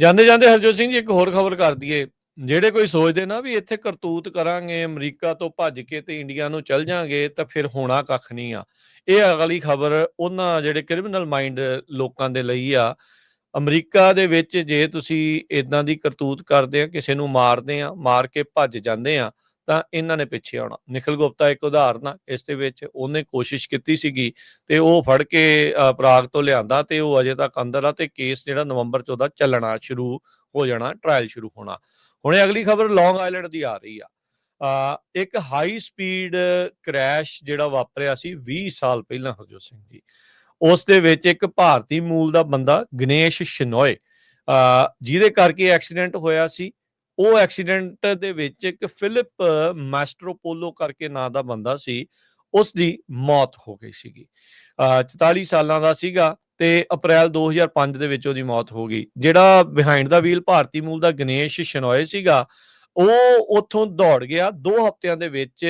ਜਾਂਦੇ ਜਾਂਦੇ ਹਰਜੋਤ ਸਿੰਘ ਜੀ ਇੱਕ ਹੋਰ ਖਬਰ ਕਰ ਦਈਏ। ਜਿਹੜੇ ਕੋਈ ਸੋਚਦੇ ਨਾ ਵੀ ਇੱਥੇ ਕਰਤੂਤ ਕਰਾਂਗੇ, ਅਮਰੀਕਾ ਤੋਂ ਭੱਜ ਕੇ ਤੇ ਇੰਡੀਆ ਨੂੰ ਚੱਲ ਜਾਾਂਗੇ ਤਾਂ ਫਿਰ ਹੋਣਾ ਕੱਖ ਨਹੀਂ ਆ। ਇਹ ਅਗਲੀ ਖਬਰ ਉਹਨਾਂ ਜਿਹੜੇ ਕ੍ਰਿਮੀਨਲ ਮਾਈਂਡ ਲੋਕਾਂ ਦੇ ਲਈ ਆ। ਅਮਰੀਕਾ ਦੇ ਵਿੱਚ ਜੇ ਤੁਸੀਂ ਇਦਾਂ ਦੀ ਕਰਤੂਤ ਕਰਦੇ ਆ, ਕਿਸੇ ਨੂੰ ਮਾਰਦੇ ਆ, ਮਾਰ ਕੇ ਭੱਜ ਜਾਂਦੇ ਆ, ਤਾਂ ਇਹਨਾਂ ਨੇ ਪਿੱਛੇ ਆਉਣਾ। ਨਿਖਿਲ ਗੁਪਤਾ ਇੱਕ ਉਦਾਹਰਨ ਆ ਇਸ ਦੇ ਵਿੱਚ। ਉਹਨੇ ਕੋਸ਼ਿਸ਼ ਕੀਤੀ ਸੀਗੀ ਤੇ ਉਹ ਫੜ ਕੇ ਪ੍ਰਾਗ ਤੋਂ ਲਿਆਂਦਾ ਤੇ ਉਹ ਅਜੇ ਤੱਕ ਅੰਦਰ ਆ ਤੇ ਕੇਸ ਜਿਹੜਾ ਨਵੰਬਰ 'ਚ ਉਹਦਾ ਚੱਲਣਾ ਸ਼ੁਰੂ ਹੋ ਜਾਣਾ, ਟਰਾਇਲ ਸ਼ੁਰੂ ਹੋਣਾ। ਹੁਣੇ ਅਗਲੀ ਖਬਰ ਲੌਂਗ ਆਈਲੈਂਡ ਦੀ ਆ ਰਹੀ ਆ। ਇੱਕ ਹਾਈ ਸਪੀਡ ਕ੍ਰੈਸ਼ ਜਿਹੜਾ ਵਾਪਰਿਆ ਸੀ 20 ਸਾਲ ਪਹਿਲਾਂ ਹਰਜੋਤ ਸਿੰਘ ਜੀ। ਉਸ ਦੇ ਵਿੱਚ ਇੱਕ ਭਾਰਤੀ ਮੂਲ ਦਾ ਬੰਦਾ ਗਣੇਸ਼ ਸ਼ਨੋਏ ਜਿਹਦੇ ਕਰਕੇ ਐਕਸੀਡੈਂਟ ਹੋਇਆ ਸੀ। ਉਹ ਐਕਸੀਡੈਂਟ ਦੇ ਵਿੱਚ ਇੱਕ ਫਿਲਿਪ ਮੈਸਟਰੋਪੋਲੋ ਕਰਕੇ ਨਾਂ ਦਾ ਬੰਦਾ ਸੀ, ਉਸ ਦੀ ਮੌਤ ਹੋ ਗਈ ਸੀਗੀ। 44 ਸਾਲਾਂ ਦਾ ਸੀਗਾ ਤੇ ਅਪ੍ਰੈਲ 2005 ਦੇ ਵਿੱਚ ਉਹਦੀ ਮੌਤ ਹੋ ਗਈ। ਜਿਹੜਾ ਬਿਹਾਈਂਡ ਦਾ ਵੀਲ ਭਾਰਤੀ ਮੂਲ ਦਾ ਗਣੇਸ਼ ਸ਼ਨੋਏ ਸੀਗਾ, ਉਹ ਉੱਥੋਂ ਦੌੜ ਗਿਆ 2 ਹਫ਼ਤਿਆਂ ਦੇ ਵਿੱਚ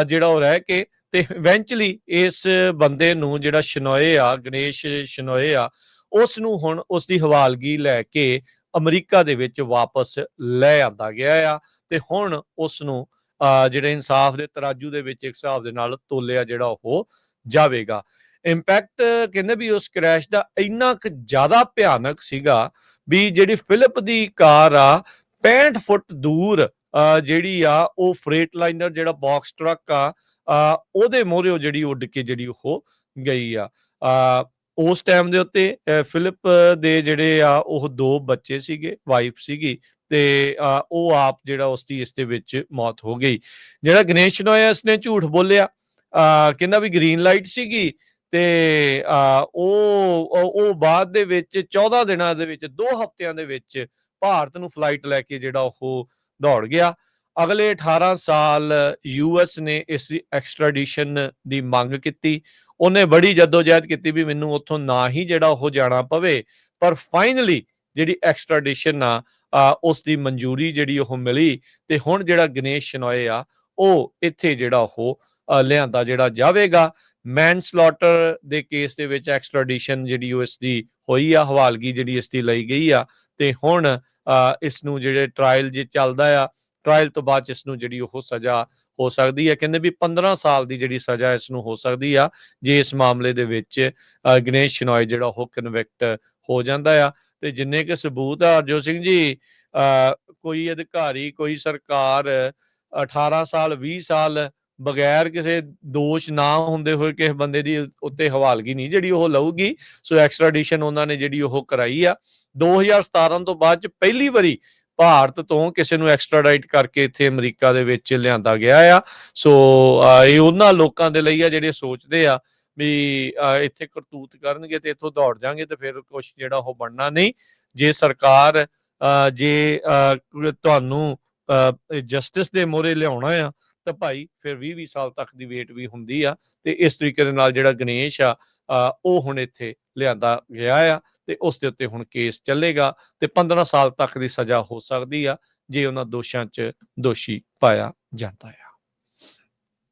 ਜਿਹੜਾ ਉਹ ਰਹਿ ਕੇ ਤੇ ਇਵੈਂਚੁਅਲੀ ਇਸ ਬੰਦੇ ਨੂੰ ਜਿਹੜਾ ਸ਼ਨੋਏ ਆ, ਗਣੇਸ਼ ਸ਼ਨੋਏ ਆ, ਉਸ ਨੂੰ ਹੁਣ ਉਸ ਦੀ ਹਵਾਲਗੀ ਲੈ ਕੇ ਅਮਰੀਕਾ ਦੇ ਵਿੱਚ ਵਾਪਸ ਲੈ ਆਂਦਾ ਗਿਆ ਆ ਤੇ ਹੁਣ ਉਸ ਨੂੰ ਜਿਹੜੇ ਇਨਸਾਫ ਦੇ ਤਰਾਜੂ ਦੇ ਵਿੱਚ ਇੱਕ ਹਿਸਾਬ ਦੇ ਨਾਲ ਤੋਲਿਆ ਜਿਹੜਾ ਉਹ ਜਾਵੇਗਾ। ਇੰਪੈਕਟ ਕਹਿੰਦੇ ਵੀ ਉਸ ਕ੍ਰੈਸ਼ ਦਾ ਇੰਨਾ ਕੁ ਜ਼ਿਆਦਾ ਭਿਆਨਕ ਸੀਗਾ ਵੀ ਜਿਹੜੀ ਫਿਲਿਪ ਦੀ ਕਾਰ ਆ 65 ਫੁੱਟ ਦੂਰ ਜਿਹੜੀ ਆ ਉਹ ਫਰੇਟ ਲਾਈਨਰ ਜਿਹੜਾ ਬਾਕਸ ਟਰੱਕ ਆ ਉਹਦੇ ਮੋਹਰੇ ਜਿਹੜੀ ਉੱਡ ਕੇ ਜਿਹੜੀ ਉਹ ਗਈ ਆ। ਉਸ ਟਾਈਮ ਦੇ ਉੱਤੇ ਫਿਲਿਪ ਦੇ ਜਿਹੜੇ ਆ ਉਹ 2 ਬੱਚੇ ਸੀਗੇ, ਵਾਈਫ ਸੀਗੀ ਤੇ ਉਹ ਆਪ ਜਿਹੜਾ ਉਸਦੀ ਇਸ ਦੇ ਵਿੱਚ ਮੌਤ ਹੋ ਗਈ। ਜਿਹੜਾ ਗਣੇਸ਼ ਸ਼ਨੋਏ ਇਸਨੇ ਝੂਠ ਬੋਲਿਆ, ਕਹਿੰਦਾ ਵੀ ਗ੍ਰੀਨ ਲਾਈਟ ਸੀਗੀ ਤੇ ਉਹ ਬਾਅਦ ਦੇ ਵਿੱਚ 14 ਦਿਨਾਂ ਦੇ ਵਿੱਚ 2 ਹਫ਼ਤਿਆਂ ਦੇ ਵਿੱਚ ਭਾਰਤ ਨੂੰ ਫਲਾਈਟ ਲੈ ਕੇ ਜਿਹੜਾ ਉਹ ਦੌੜ ਗਿਆ। ਅਗਲੇ 18 ਸਾਲ ਯੂਐਸ ਨੇ ਇਸ ਦੀ ਐਕਸਟ੍ਰਾਡੀਸ਼ਨ ਦੀ ਮੰਗ ਕੀਤੀ। ਉਹਨੇ ਬੜੀ ਜਦੋਜਹਿਦ ਕੀਤੀ ਵੀ ਮੈਨੂੰ ਉੱਥੋਂ ਨਾ ਹੀ ਜਿਹੜਾ ਉਹ ਜਾਣਾ ਪਵੇ, ਪਰ ਫਾਈਨਲੀ ਜਿਹੜੀ ਐਕਸਟ੍ਰਾਡੀਸ਼ਨ ਆ ਉਸ ਦੀ ਮਨਜ਼ੂਰੀ ਜਿਹੜੀ ਉਹ ਮਿਲੀ ਤੇ ਹੁਣ ਜਿਹੜਾ ਗਣੇਸ਼ ਸ਼ਨੋਏ ਆ ਉਹ ਇੱਥੇ ਜਿਹੜਾ ਉਹ ਲਿਆਂਦਾ ਜਿਹੜਾ ਜਾਵੇਗਾ। ਮੈਨਸਲੌਟਰ ਦੇ ਕੇਸ ਦੇ ਵਿੱਚ ਐਕਸਟ੍ਰਾਡੀਸ਼ਨ ਜਿਹੜੀ ਉਹ ਇਸ ਦੀ ਹੋਈ ਆ, ਹਵਾਲਗੀ ਜਿਹੜੀ ਇਸ ਦੀ ਲਈ ਗਈ ਆ ਤੇ ਹੁਣ ਇਸ ਨੂੰ ਜਿਹੜੇ ਟਰਾਇਲ ਜੇ ਚੱਲਦਾ ਆ, ਟਰਾਇਲ ਤੋਂ ਬਾਅਦ ਇਸ ਨੂੰ ਜਿਹੜੀ ਉਹ ਸਜ਼ਾ ਹੋ ਸਕਦੀ ਹੈ। ਕਹਿੰਦੇ ਵੀ 15 ਸਾਲ ਦੀ ਜਿਹੜੀ ਸਜ਼ਾ ਇਸ ਨੂੰ ਹੋ ਸਕਦੀ ਆ ਜੇ ਇਸ ਮਾਮਲੇ ਦੇ ਵਿੱਚ ਗਣੇਸ਼ ਸ਼ਨੋਏ ਜਿਹੜਾ ਉਹ ਕਨਵਿਕਟ ਹੋ ਜਾਂਦਾ ਆ। ਤੇ ਜਿੰਨੇ ਕਿ ਸਬੂਤ ਆ ਹਰਜੋਤ ਸਿੰਘ ਜੀ, ਕੋਈ ਅਧਿਕਾਰੀ, ਕੋਈ ਸਰਕਾਰ 18 ਸਾਲ 20 ਸਾਲ ਬਗੈਰ ਕਿਸੇ ਦੋਸ਼ ਨਾ ਹੁੰਦੇ ਹੋਏ ਕਿਸੇ ਬੰਦੇ ਦੀ ਉੱਤੇ ਹਵਾਲਗੀ ਨਹੀਂ ਜਿਹੜੀ ਉਹ ਲਊਗੀ। ਸੋ ਐਕਸਟ੍ਰਾਡੀਸ਼ਨ ਉਹਨਾਂ ਨੇ ਜਿਹੜੀ ਉਹ ਕਰਾਈ ਆ 2017 ਤੋਂ ਬਾਅਦ ਚ ਪਹਿਲੀ ਵਾਰੀ ਭਾਰਤ ਤੋਂ ਕਿਸੇ ਨੂੰ ਐਕਸਟ੍ਰਾਡਾਈਟ ਕਰਕੇ ਇੱਥੇ ਅਮਰੀਕਾ ਦੇ ਵਿੱਚ ਲਿਆਂਦਾ ਗਿਆ ਆ। ਸੋ ਇਹ ਉਹਨਾਂ ਲੋਕਾਂ ਦੇ ਲਈ ਆ ਜਿਹੜੇ ਸੋਚਦੇ ਆ ਵੀ ਇੱਥੇ ਕਰਤੂਤ ਕਰਨਗੇ ਤੇ ਇੱਥੋਂ ਦੌੜ ਜਾਣਗੇ ਤੇ ਫਿਰ ਕੁਛ ਜਿਹੜਾ ਉਹ ਬਣਨਾ ਨਹੀਂ। ਜੇ ਸਰਕਾਰ ਜੇ ਤੁਹਾਨੂੰ ਜਸਟਿਸ ਦੇ ਮੋਹਰੇ ਲਿਆਉਣਾ ਆ ਤਾਂ ਭਾਈ ਫਿਰ 20-20 ਸਾਲ ਤੱਕ ਦੀ ਵੇਟ ਵੀ ਹੁੰਦੀ ਆ। ਤੇ ਇਸ ਤਰੀਕੇ ਦੇ ਨਾਲ ਜਿਹੜਾ ਗਣੇਸ਼ ਆ ਉਹ ਹੁਣ ਇੱਥੇ ਲਿਆਂਦਾ ਗਿਆ ਆ ਤੇ ਉਸ ਦੇ ਉੱਤੇ ਹੁਣ ਕੇਸ ਚੱਲੇਗਾ ਤੇ 15 ਸਾਲ ਤੱਕ ਦੀ ਸਜ਼ਾ ਹੋ ਸਕਦੀ ਆ ਜੇ ਉਹਨਾਂ ਦੋਸ਼ਾਂ 'ਚ ਦੋਸ਼ੀ ਪਾਇਆ ਜਾਂਦਾ ਆ।